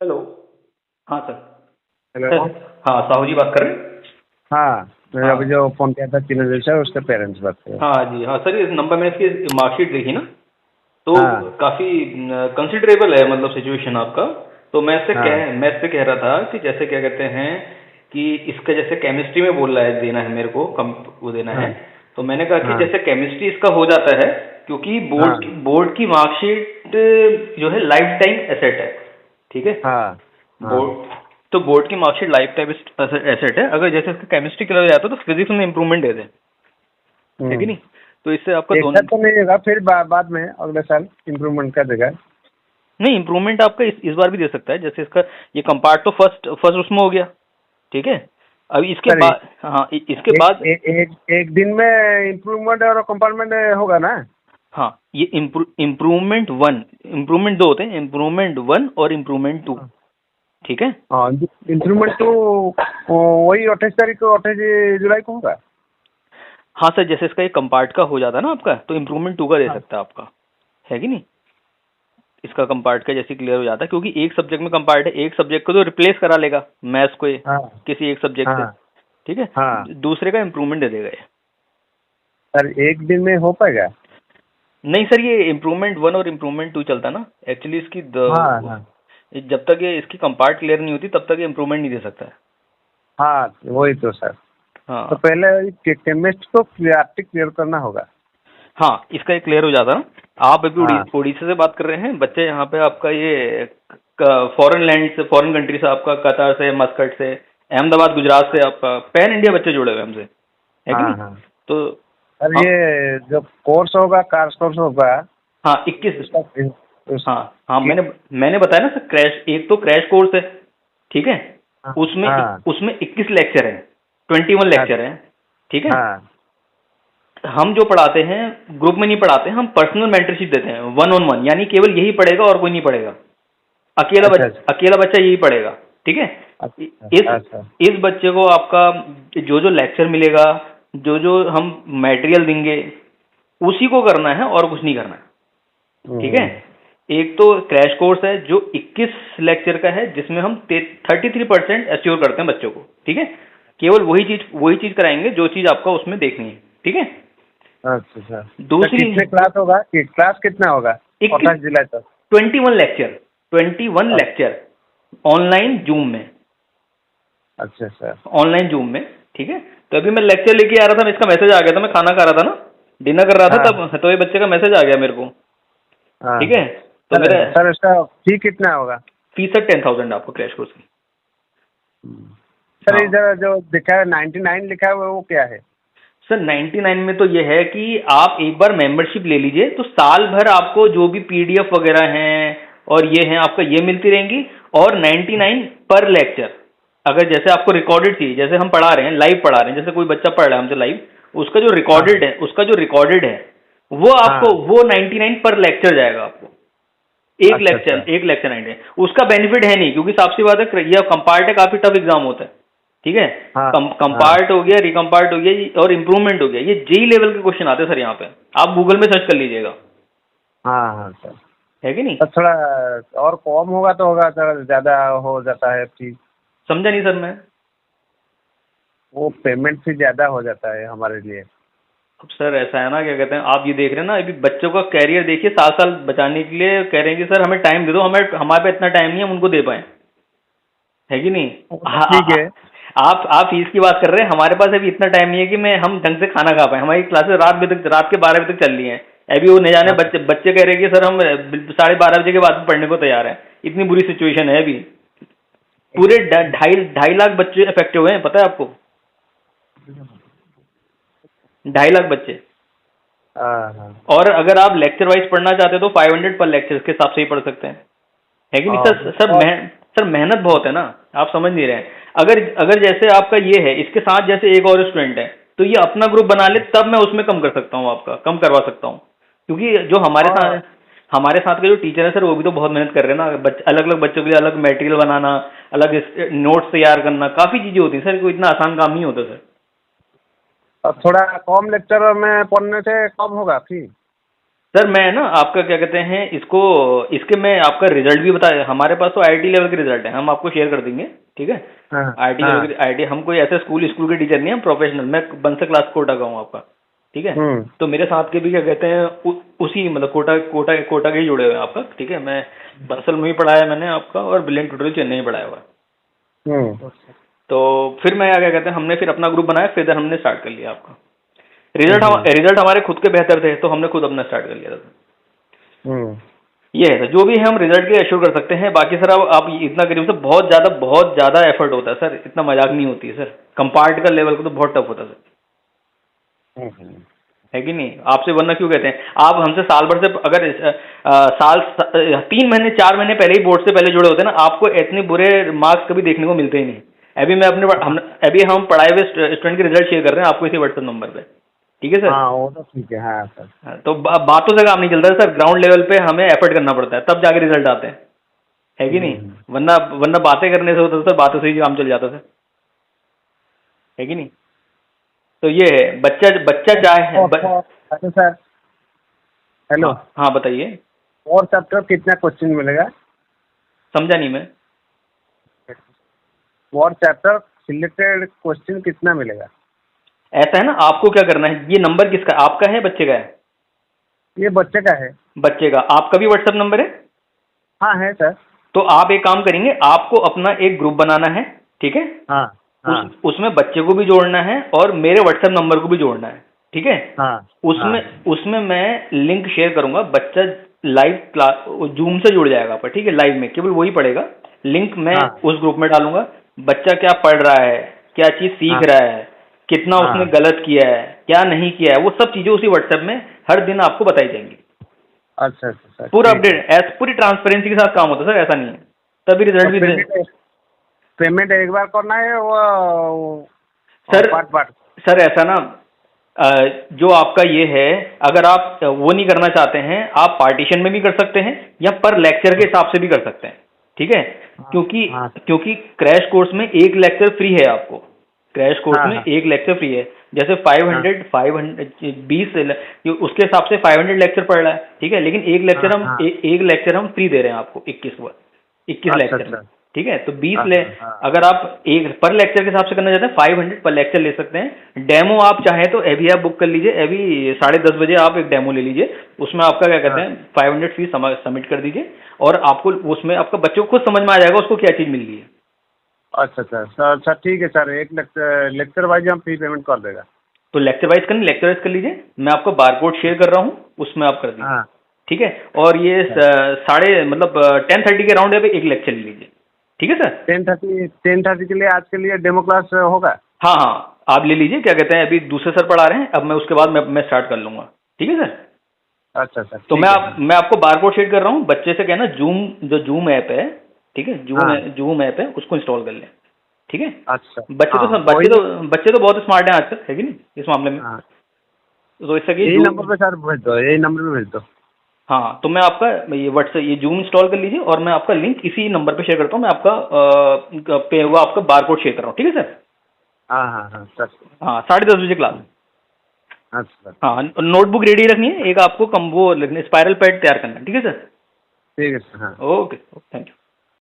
Hello. हाँ sir. Hello. Sir. हाँ, साहू जी बात कर रहे हैं? हाँ, मैंने हाँ अभी जो फोन किया था चिन्ह सर, उसके पेरेंट्स बात कर रहे हैं। हाँ जी, हाँ सर, इस नंबर में इसकी मार्कशीट देखी ना, तो हाँ काफ़ी कंसिडरेबल है, मतलब सिचुएशन आपका। तो हाँ मैं इससे कह रहा था कि जैसे क्या कहते हैं कि इसका जैसे केमिस्ट्री में बोल रहा है, देना है मेरे को कम वो देना है। हाँ तो मैंने कहा कि हाँ जैसे केमिस्ट्री इसका हो जाता है, क्योंकि हाँ बोर्ड की मार्कशीट जो है लाइफ टाइम एसेट है। ठीक है। हाँ हाँ। बोर्ड तो बोर्ड की मार्कशीट लाइफ टाइम एसेट है। अगर जैसे इसका केमिस्ट्री क्लियर हो जाता है तो फिजिक्स में इंप्रूवमेंट दे दे, है कि नहीं? तो इससे आपका एक साथ दोनों। तो नहीं होगा, फिर बाद में अगले साल इम्प्रूवमेंट कर देगा। नहीं, इम्प्रूवमेंट आपका इस बार भी दे सकता है। जैसे इसका ये कंपार्ट तो फर्स्ट फर्स्ट उसमें हो गया। ठीक है। अब इसके सर बाद, हाँ, इसके एक बाद। एक दिन में इम्प्रूवमेंट और कंपार्टमेंट होगा ना? हाँ, ये इम्प्रूवमेंट वन, इम्प्रूवमेंट दो होते हैं, इम्प्रूवमेंट वन और इम्प्रूवमेंट टू। ठीक है। हाँ, इम्प्रूवमेंट तो वही 28 तारीख को, 28 जुलाई को होगा। हाँ सर, जैसे इसका एक कंपार्ट का हो जाता है ना आपका, तो इम्प्रूवमेंट टू का दे हाँ सकता है आपका, है कि नहीं? इसका कंपार्ट का जैसे क्लियर हो जाता है, क्योंकि एक सब्जेक्ट में कंपार्ट है, एक सब्जेक्ट को तो रिप्लेस करा लेगा मैथ्स को ये, हाँ किसी एक सब्जेक्ट से। हाँ ठीक है। हाँ। दूसरे का इम्प्रूवमेंट दे देगा ये। सर एक दिन में हो पाएगा? नहीं सर, ये इम्प्रूवमेंट वन और इम्प्रूवमेंट टू चलता ना एक्चुअली इसकी हाँ हाँ जब तक ये इसकी कंपार्ट क्लियर नहीं होती तब तक ये इम्प्रूवमेंट नहीं दे सकता है। हाँ, वही तो सर। तो हाँ पहले केमिस्ट को क्लियर करना होगा। हाँ, इसका ये क्लियर हो जाता ना। आप अभी हाँ उड़ीसा से बात कर रहे हैं, बच्चे यहाँ पे आपका ये फॉरेन लैंड से, फॉरेन कंट्री से, आपका कतार से, मस्कट से, अहमदाबाद, गुजरात से, आपका पैन इंडिया बच्चे जुड़े हुए हैं हमसे, है कि हाँ नहीं? हाँ। तो सर हाँ ये जो कोर्स होगा, कोर्स होगा, हाँ 21। उसका उस हाँ हाँ, कि- मैंने बताया ना सर, क्रैश, एक तो क्रैश कोर्स है। ठीक है। हाँ उसमें हाँ। उसमें 21 लेक्चर है, 21 लेक्चर है। ठीक है। हाँ हम जो पढ़ाते हैं ग्रुप में नहीं पढ़ाते, हम पर्सनल मेंटरशिप देते हैं, वन ऑन वन, यानी केवल यही पढ़ेगा और कोई नहीं पढ़ेगा। अच्छा अच्छा अकेला बच्चा यही पढ़ेगा। ठीक है। अच्छा इस अच्छा। इस बच्चे को आपका जो जो लेक्चर मिलेगा, जो जो हम मटेरियल देंगे, उसी को करना है और कुछ नहीं करना है। ठीक है। हम्म। एक तो क्रैश कोर्स है जो 21 लेक्चर का है, जिसमें हम 33% एश्योर करते हैं बच्चों को। ठीक है। केवल वही चीज कराएंगे जो चीज आपका उसमें देखनी है। ठीक है। अच्छा अच्छा। तो दूसरी कितने क्लास होगा, क्लास कितना होगा? 21 28 जुलाई तक? 21 लेक्चर, 21 अच्छा लेक्चर ऑनलाइन जूम में, अच्छा सर। ऑनलाइन जूम में। ठीक है। तो अभी मैं लेक्चर लेके आ रहा था, इसका मैसेज आ गया था, मैं खाना खा रहा था ना, डिनर कर रहा था, हाँ तब तो ये बच्चे का मैसेज आ गया मेरे को। हाँ। ठीक है। तो सर मेरा सर इसका फी कितना होगा? फीस है 10,000 आपको क्रैश कोर्स की। सर हाँ इधर जो लिखा है 99 लिखा है, वो क्या है? सर, 99 में तो ये है कि आप एक बार मेंबरशिप ले लीजिए, तो साल भर आपको जो भी पीडीएफ वगैरह हैं और ये हैं आपका, ये मिलती रहेंगी। और 99 पर लेक्चर। अगर जैसे आपको रिकॉर्डेड चाहिए, जैसे हम पढ़ा रहे हैं, लाइव पढ़ा रहे हैं, जैसे कोई बच्चा पढ़ रहा है हमसे लाइव, हाँ उसका जो रिकॉर्डेड है, वो आपको, हाँ। वो 99 पर लेक्चर जाएगा आपको। अच्छा अच्छा। एक लेक्चर 99। उसका बेनिफिट है नहीं, क्योंकि साफ सी बात है, ये कंपार्ट है, काफी टफ एग्जाम होता है। ठीक है। हाँ हाँ कंपार्ट हो गया, रिकम्पार्ट हो गया और इम्प्रूवमेंट हो गया, ये जेई लेवल के क्वेश्चन आते हैं सर यहाँ पे। आप गूगल में सर्च कर लीजिएगा, हाँ हाँ सर। है कि नहीं? तो थोड़ा और कम होगा तो होगा सर, ज़्यादा हो जाता है फीस। समझा नहीं सर मैं। वो पेमेंट फी ज़्यादा हो जाता है हमारे लिए। अब सर ऐसा है ना, क्या कहते हैं, आप ये देख रहे हैं ना, अभी बच्चों का कैरियर देखिए, 7 साल बचाने के लिए कह रहे हैं कि सर हमें टाइम दे दो, हमारे पे इतना टाइम नहीं है हम उनको दे पाए, है कि नहीं? वो तो ठीक है। आप फीस की बात कर रहे हैं, हमारे पास अभी इतना टाइम नहीं है कि हम ढंग से खाना खा पाए। हमारी क्लासेस रात के 12 बजे तक चल रही हैं। अभी वो न जाने हाँ बच्चे कह रहे हैं कि सर हम 12:30 बजे के बाद भी पढ़ने को तैयार हैं। इतनी बुरी सिचुएशन है अभी। पूरे 2.5 लाख बच्चे अफेक्ट हुए हैं, पता है आपको? 2.5 लाख बच्चे। हाँ हाँ। और अगर आप लेक्चर वाइज पढ़ना चाहते हो तो 500 पर लेक्चर के हिसाब से ही पढ़ सकते हैं, है कि नहीं और सर? और सर मेहनत बहुत है ना, आप समझ नहीं रहे हैं। अगर जैसे आपका ये है, इसके साथ जैसे एक और स्टूडेंट है, तो ये अपना ग्रुप बना ले, तब मैं उसमें कम कर सकता हूँ, आपका कम करवा सकता हूँ। क्योंकि जो हमारे साथ के जो टीचर है सर, वो भी तो बहुत मेहनत कर रहे हैं ना। अलग अलग बच्चों के लिए अलग मटेरियल बनाना, अलग नोट्स तैयार करना, काफ़ी चीज़ें होती हैं सर, कोई इतना आसान काम नहीं होता सर। और थोड़ा कम लेक्चर में पढ़ने से कम होगा फी? सर मैं ना आपका क्या कहते हैं इसको, इसके मैं आपका रिजल्ट भी बता, हमारे पास तो आईआईटी लेवल के रिजल्ट है, हम आपको शेयर कर देंगे, ठीक है। हाँ आईआईटी लेवल के, आईआईटी, हम कोई ऐसे स्कूल के टीचर नहीं है, हम प्रोफेशनल, मैं बंसल क्लास कोटा का हूँ आपका, ठीक है। तो मेरे साथ के भी क्या कहते हैं उसी मतलब कोटा के ही जुड़े हुए हैं आपका, ठीक है। मैं बंसल में ही पढ़ाया मैंने आपका, और ब्रिलियंट टोटल चेन्नई पढ़ाया हुआ है। तो फिर मैं क्या कहते हैं, हमने फिर अपना ग्रुप बनाया, फिर हमने स्टार्ट कर लिया आपका। रिजल्ट हमारे खुद के बेहतर थे, तो हमने खुद अपना स्टार्ट कर लिया था। ये है सर, जो भी है हम रिजल्ट के एश्योर कर सकते हैं। बाकी सर अब आप इतना करिए सर, बहुत ज़्यादा एफर्ट होता है सर, इतना मजाक नहीं होती है सर। कंपार्ट का लेवल को तो बहुत टफ होता है सर, है कि नहीं? आपसे वरना क्यों कहते हैं, आप हमसे साल भर से अगर 3 महीने 4 महीने पहले ही बोर्ड से पहले जुड़े होते हैं ना, आपको इतने बुरे मार्क्स कभी देखने को मिलते ही नहीं। अभी हम पढ़ाए हुए स्टूडेंट के रिजल्ट शेयर कर रहे हैं आपको इसी व्हाट्सएप नंबर पे, ठीक है सर। हाँ वो तो ठीक है। हाँ सर। तो बातों से काम नहीं चलता सर, ग्राउंड लेवल पे हमें एफर्ट करना पड़ता है, तब जाके रिजल्ट आते हैं, है कि नहीं? वरना बातें करने से होता सर, बातों से ही काम चल जाता सर, है कि नहीं? तो ये है, बच्चा चाहे अच्छा सर, हेलो। हाँ बताइए। और चैप्टर कितना क्वेश्चन मिलेगा? समझा नहीं मैं। और चैप्टर सिलेक्टेड क्वेश्चन कितना मिलेगा? ऐसा है ना, आपको क्या करना है, ये नंबर किसका, आपका है बच्चे का है? ये बच्चे का है। बच्चे का। आपका भी व्हाट्सएप नंबर है? हाँ है सर। तो आप एक काम करेंगे, आपको अपना एक ग्रुप बनाना है, ठीक है। हाँ हाँ उसमें बच्चे को भी जोड़ना है और मेरे व्हाट्सएप नंबर को भी जोड़ना है, ठीक है। हाँ उसमें मैं लिंक शेयर करूंगा, बच्चा लाइव क्लास जूम से जुड़ जाएगा आपका, ठीक है। लाइव में केवल वही पढ़ेगा, लिंक मैं उस ग्रुप में डालूंगा। बच्चा क्या पढ़ रहा है, क्या चीज सीख रहा है, कितना उसने गलत किया है, क्या नहीं किया है, वो सब चीजें उसी व्हाट्सएप में हर दिन आपको बताई जाएंगी। अच्छा अच्छा, पूरा अपडेट, पूरी ट्रांसपेरेंसी के साथ काम होता है सर, ऐसा नहीं है, तभी रिजल्ट भी दे। पेमेंट एक बार करना है वो सर? पार्ट सर ऐसा ना, जो आपका ये है, अगर आप वो नहीं करना चाहते हैं, आप पार्टीशन में भी कर सकते हैं या पर लेक्चर के हिसाब से भी कर सकते हैं, ठीक है। क्योंकि क्रैश कोर्स में एक लेक्चर फ्री है आपको, क्रैश कोर्स में एक लेक्चर फ्री है। जैसे 520 उसके हिसाब से 500 लेक्चर पड़ रहा है, ठीक है। लेकिन एक लेक्चर हम फ्री दे रहे हैं आपको, 21 लेक्चर, ठीक है। तो 20 अगर आप एक पर लेक्चर के हिसाब से करना चाहते हैं, 500 पर लेक्चर ले सकते हैं। डेमो आप चाहें तो अभी आप बुक कर लीजिए, अभी 10:30 बजे आप एक डेमो ले लीजिए, उसमें आपका क्या कहते हैं 500 फीस सबमिट कर दीजिए, और आपको उसमें आपका बच्चों को खुद समझ में आ जाएगा उसको क्या चीज़ मिल रही है। अच्छा सर, अच्छा ठीक है सर, एक लेक्चर वाइज हम फी पेमेंट कर देगा। तो लेक्चर वाइज कर लीजिए, मैं आपको बारकोड शेयर कर रहा हूँ, उसमें आप कर दीजिए, ठीक है। और ये 10:30 के राउंड एक लेक्चर ले लीजिए, ठीक है सर। 10:30 के लिए आज के लिए डेमो क्लास होगा? हाँ हाँ, आप ले लीजिए, क्या कहते हैं अभी दूसरे सर पढ़ा रहे हैं, अब मैं उसके बाद मैं स्टार्ट कर लूँगा, ठीक है सर। अच्छा सर। तो मैं आपको बारकोड शेयर कर रहा हूँ, बच्चे से कहना जूम ऐप है, ठीक है, जूम ऐप है, उसको इंस्टॉल कर लें, ठीक है। अच्छा। बच्चे तो बहुत स्मार्ट हैं आजकल, है कि नहीं, इस मामले में। तो इससे यही नंबर पे सर भेज दो, यही नंबर पे भेज दो। हाँ, तो मैं आपका ये व्हाट्सएप ये जूम इंस्टॉल कर लीजिए, और मैं आपका लिंक इसी नंबर पे शेयर करता हूँ। मैं आपका बारकोड शेयर कर रहा हूँ, ठीक है सर। हाँ सर। हाँ, 10:30 बजे क्लास। अच्छा। हाँ, नोटबुक रेडी रखनी है, एक आपको वो स्पाइरल पैड तैयार करना है, ठीक है सर। ठीक है सर। हाँ। Okay, thank you.